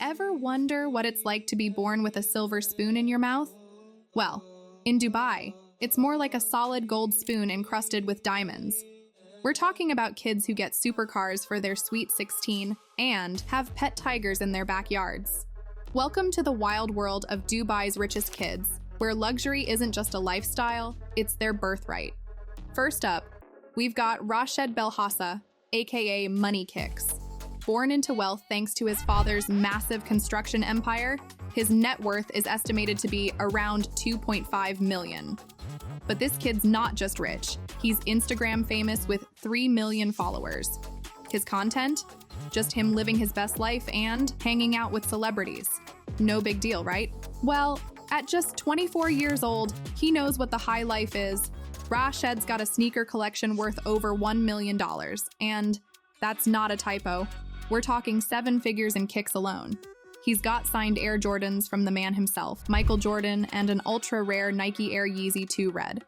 Ever wonder what it's like to be born with a silver spoon in your mouth? Well, in Dubai, it's more like a solid gold spoon encrusted with diamonds. We're talking about kids who get supercars for their sweet 16 and have pet tigers in their backyards. Welcome to the wild world of Dubai's richest kids, where luxury isn't just a lifestyle, it's their birthright. First up, we've got Rashed Belhassa, aka Money Kicks. Born into wealth thanks to his father's massive construction empire, his net worth is estimated to be around 2.5 million. But this kid's not just rich, he's Instagram famous with 3 million followers. His content? Just him living his best life and hanging out with celebrities. No big deal, right? Well, at just 24 years old, he knows what the high life is. Rashed's got a sneaker collection worth over $1 million, and that's not a typo. We're talking 7 figures in kicks alone. He's got signed Air Jordans from the man himself, Michael Jordan, and an ultra-rare Nike Air Yeezy 2 Red.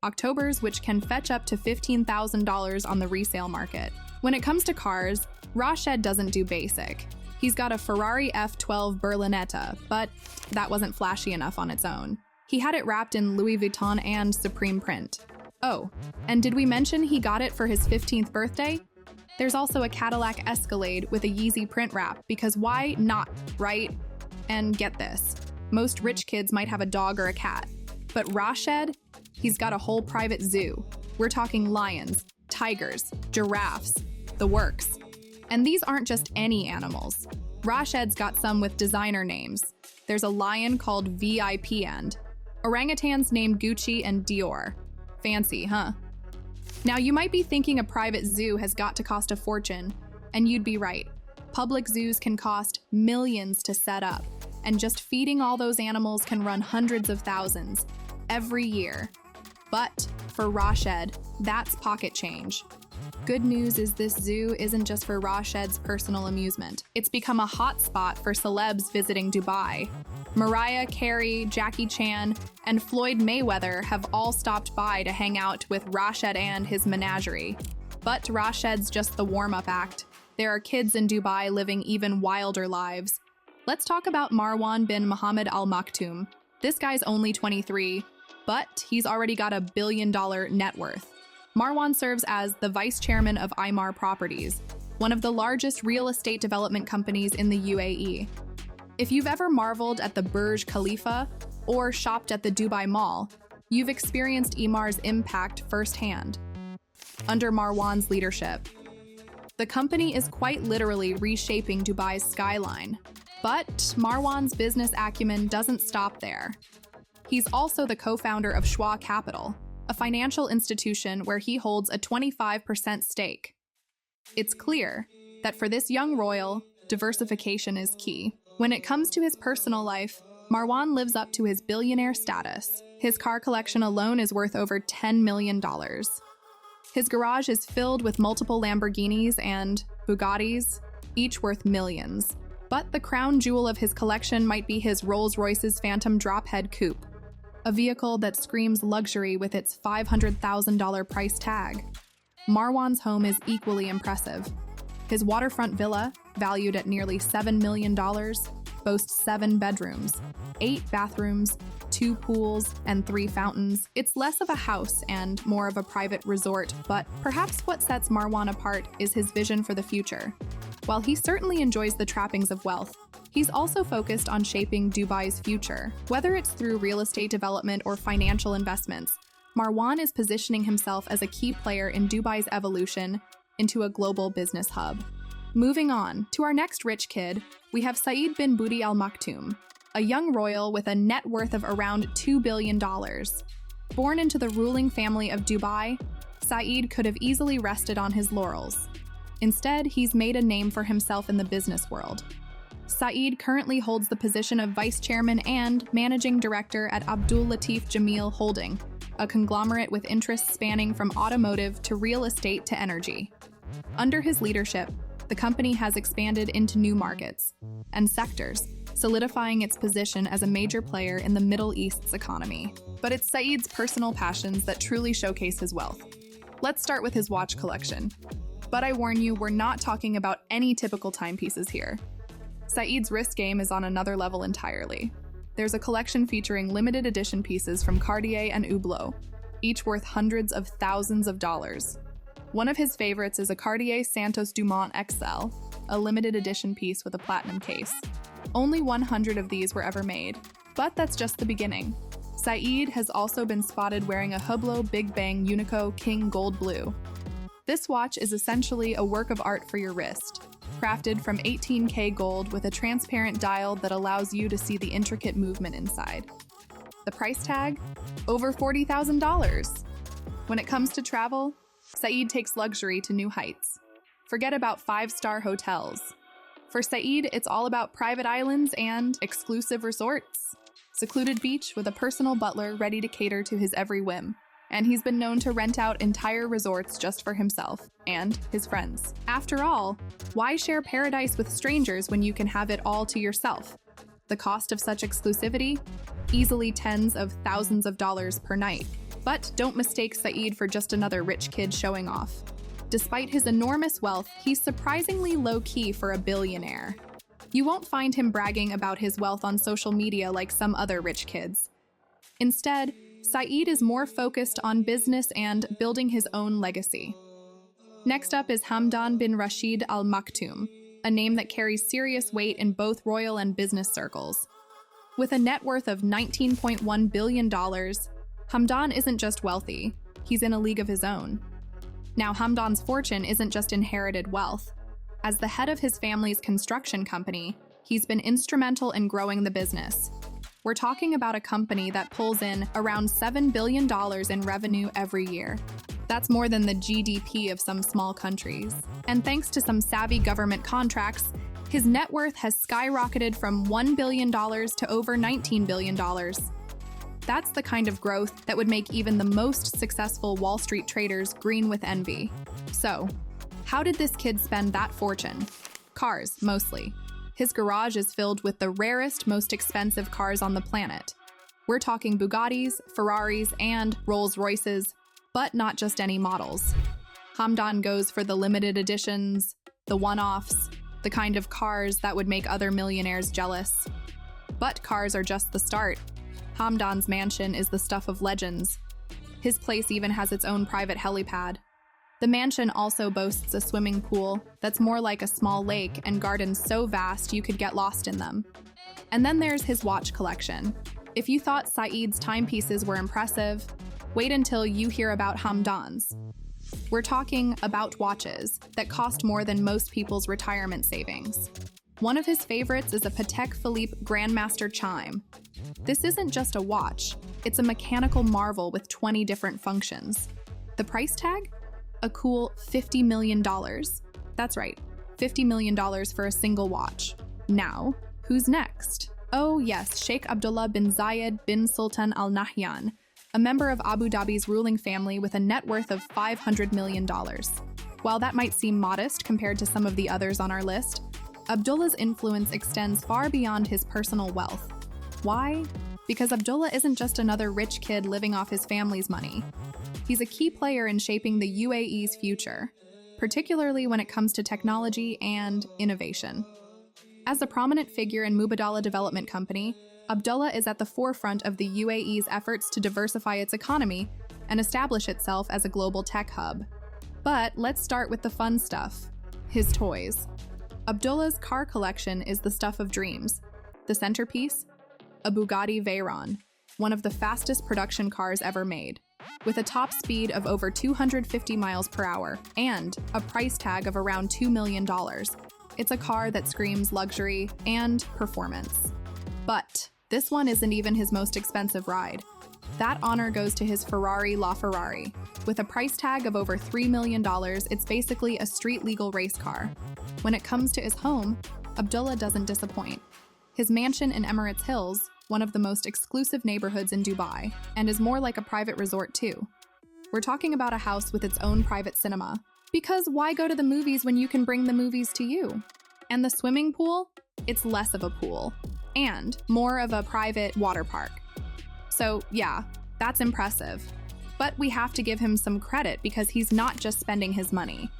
Octobers, which can fetch up to $15,000 on the resale market. When it comes to cars, Rashed doesn't do basic. He's got a Ferrari F12 Berlinetta, but that wasn't flashy enough on its own. He had it wrapped in Louis Vuitton and Supreme print. Oh, and did we mention he got it for his 15th birthday? There's also a Cadillac Escalade with a Yeezy print wrap, because why not, right? And get this, most rich kids might have a dog or a cat, but Rashed, he's got a whole private zoo. We're talking lions, tigers, giraffes, the works. And these aren't just any animals. Rashed's got some with designer names. There's a lion called VIP and orangutans named Gucci and Dior. Fancy, huh? Now, you might be thinking a private zoo has got to cost a fortune, and you'd be right. Public zoos can cost millions to set up, and just feeding all those animals can run hundreds of thousands every year. But for Rashed, that's pocket change. Good news is this zoo isn't just for Rashed's personal amusement. It's become a hotspot for celebs visiting Dubai. Mariah Carey, Jackie Chan, and Floyd Mayweather have all stopped by to hang out with Rashed and his menagerie. But Rashed's just the warm-up act. There are kids in Dubai living even wilder lives. Let's talk about Marwan bin Mohammed Al Maktoum. This guy's only 23, but he's already got $1 billion net worth. Marwan serves as the vice chairman of Emaar Properties, one of the largest real estate development companies in the UAE. If you've ever marveled at the Burj Khalifa or shopped at the Dubai Mall, you've experienced Emaar's impact firsthand. Under Marwan's leadership, the company is quite literally reshaping Dubai's skyline. But Marwan's business acumen doesn't stop there. He's also the co-founder of Schwa Capital, a financial institution where he holds a 25% stake. It's clear that for this young royal, diversification is key. When it comes to his personal life, Marwan lives up to his billionaire status. His car collection alone is worth over $10 million. His garage is filled with multiple Lamborghinis and Bugattis, each worth millions. But the crown jewel of his collection might be his Rolls-Royce's Phantom Drophead Coupe, a vehicle that screams luxury with its $500,000 price tag. Marwan's home is equally impressive. His waterfront villa, valued at nearly $7 million, boasts 7 bedrooms, 8 bathrooms, 2 pools, and 3 fountains. It's less of a house and more of a private resort, but perhaps what sets Marwan apart is his vision for the future. While he certainly enjoys the trappings of wealth, he's also focused on shaping Dubai's future. Whether it's through real estate development or financial investments, Marwan is positioning himself as a key player in Dubai's evolution into a global business hub. Moving on, to our next rich kid, we have Saeed bin Budi Al Maktoum, a young royal with a net worth of around $2 billion. Born into the ruling family of Dubai, Saeed could have easily rested on his laurels. Instead, he's made a name for himself in the business world. Saeed currently holds the position of vice chairman and managing director at Abdul Latif Jameel Holding, a conglomerate with interests spanning from automotive to real estate to energy. Under his leadership, the company has expanded into new markets and sectors, solidifying its position as a major player in the Middle East's economy. But it's Saeed's personal passions that truly showcase his wealth. Let's start with his watch collection. But I warn you, we're not talking about any typical timepieces here. Saeed's wrist game is on another level entirely. There's a collection featuring limited edition pieces from Cartier and Hublot, each worth hundreds of thousands of dollars. One of his favorites is a Cartier Santos Dumont XL, a limited edition piece with a platinum case. Only 100 of these were ever made, but that's just the beginning. Saeed has also been spotted wearing a Hublot Big Bang Unico King Gold Blue. This watch is essentially a work of art for your wrist, crafted from 18K gold with a transparent dial that allows you to see the intricate movement inside. The price tag? Over $40,000. When it comes to travel, Saeed takes luxury to new heights. Forget about five-star hotels. For Saeed, it's all about private islands and exclusive resorts. Secluded beach with a personal butler ready to cater to his every whim. And he's been known to rent out entire resorts just for himself and his friends. After all, why share paradise with strangers when you can have it all to yourself? The cost of such exclusivity? Easily tens of thousands of dollars per night. But don't mistake Saeed for just another rich kid showing off. Despite his enormous wealth, he's surprisingly low-key for a billionaire. You won't find him bragging about his wealth on social media like some other rich kids. Instead, Saeed is more focused on business and building his own legacy. Next up is Hamdan bin Rashid Al Maktoum, a name that carries serious weight in both royal and business circles. With a net worth of $19.1 billion, Hamdan isn't just wealthy, he's in a league of his own. Now, Hamdan's fortune isn't just inherited wealth. As the head of his family's construction company, he's been instrumental in growing the business. We're talking about a company that pulls in around $7 billion in revenue every year. That's more than the GDP of some small countries. And thanks to some savvy government contracts, his net worth has skyrocketed from $1 billion to over $19 billion. That's the kind of growth that would make even the most successful Wall Street traders green with envy. So, how did this kid spend that fortune? Cars, mostly. His garage is filled with the rarest, most expensive cars on the planet. We're talking Bugattis, Ferraris, and Rolls-Royces, but not just any models. Hamdan goes for the limited editions, the one-offs, the kind of cars that would make other millionaires jealous. But cars are just the start. Hamdan's mansion is the stuff of legends. His place even has its own private helipad. The mansion also boasts a swimming pool that's more like a small lake and gardens so vast you could get lost in them. And then there's his watch collection. If you thought Saeed's timepieces were impressive, wait until you hear about Hamdan's. We're talking about watches that cost more than most people's retirement savings. One of his favorites is a Patek Philippe Grandmaster chime. This isn't just a watch, it's a mechanical marvel with 20 different functions. The price tag? A cool $50 million. That's right, $50 million for a single watch. Now, who's next? Oh yes, Sheikh Abdullah bin Zayed bin Sultan Al Nahyan, a member of Abu Dhabi's ruling family with a net worth of $500 million. While that might seem modest compared to some of the others on our list, Abdullah's influence extends far beyond his personal wealth. Why? Because Abdullah isn't just another rich kid living off his family's money. He's a key player in shaping the UAE's future, particularly when it comes to technology and innovation. As a prominent figure in Mubadala Development Company, Abdullah is at the forefront of the UAE's efforts to diversify its economy and establish itself as a global tech hub. But let's start with the fun stuff, his toys. Abdullah's car collection is the stuff of dreams. The centerpiece? A Bugatti Veyron, one of the fastest production cars ever made, with a top speed of over 250 miles per hour and a price tag of around $2 million. It's a car that screams luxury and performance. But this one isn't even his most expensive ride. That honor goes to his Ferrari LaFerrari. With a price tag of over $3 million, it's basically a street-legal race car. When it comes to his home, Abdullah doesn't disappoint. His mansion in Emirates Hills, one of the most exclusive neighborhoods in Dubai, and is more like a private resort too. We're talking about a house with its own private cinema. Because why go to the movies when you can bring the movies to you? And the swimming pool? It's less of a pool, and more of a private water park. So yeah, that's impressive. But we have to give him some credit because he's not just spending his money.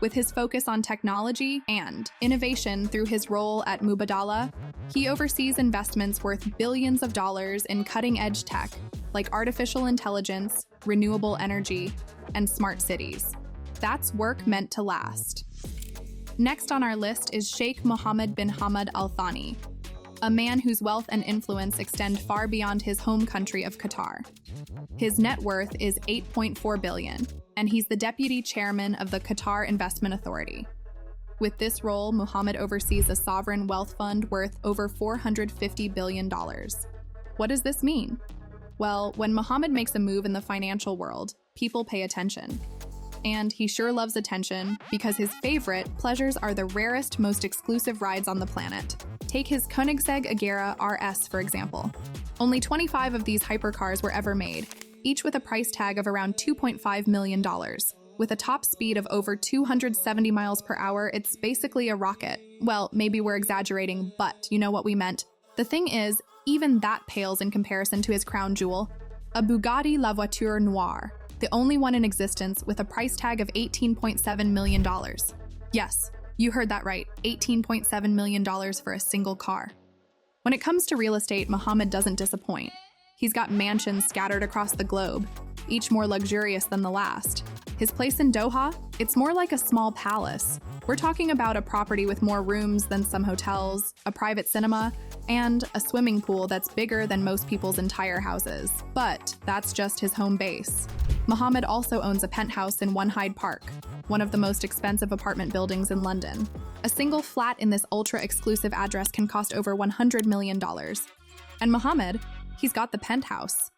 With his focus on technology and innovation through his role at Mubadala, he oversees investments worth billions of dollars in cutting-edge tech like artificial intelligence, renewable energy, and smart cities. That's work meant to last. Next on our list is Sheikh Mohammed bin Hamad Al Thani, a man whose wealth and influence extend far beyond his home country of Qatar. His net worth is $8.4 billion, and he's the deputy chairman of the Qatar Investment Authority. With this role, Mohammed oversees a sovereign wealth fund worth over $450 billion. What does this mean? Well, when Mohammed makes a move in the financial world, people pay attention. And he sure loves attention because his favorite pleasures are the rarest, most exclusive rides on the planet. Take his Koenigsegg Agera RS, for example. Only 25 of these hypercars were ever made, each with a price tag of around $2.5 million. With a top speed of over 270 miles per hour, it's basically a rocket. Well, maybe we're exaggerating, but you know what we meant. The thing is, even that pales in comparison to his crown jewel, a Bugatti La Voiture Noire, the only one in existence with a price tag of $18.7 million. Yes, you heard that right, $18.7 million for a single car. When it comes to real estate, Mohammed doesn't disappoint. He's got mansions scattered across the globe, each more luxurious than the last. His place in Doha, it's more like a small palace. We're talking about a property with more rooms than some hotels, a private cinema, and a swimming pool that's bigger than most people's entire houses. But that's just his home base. Mohammed also owns a penthouse in One Hyde Park, one of the most expensive apartment buildings in London. A single flat in this ultra-exclusive address can cost over $100 million. And Mohammed, he's got the penthouse.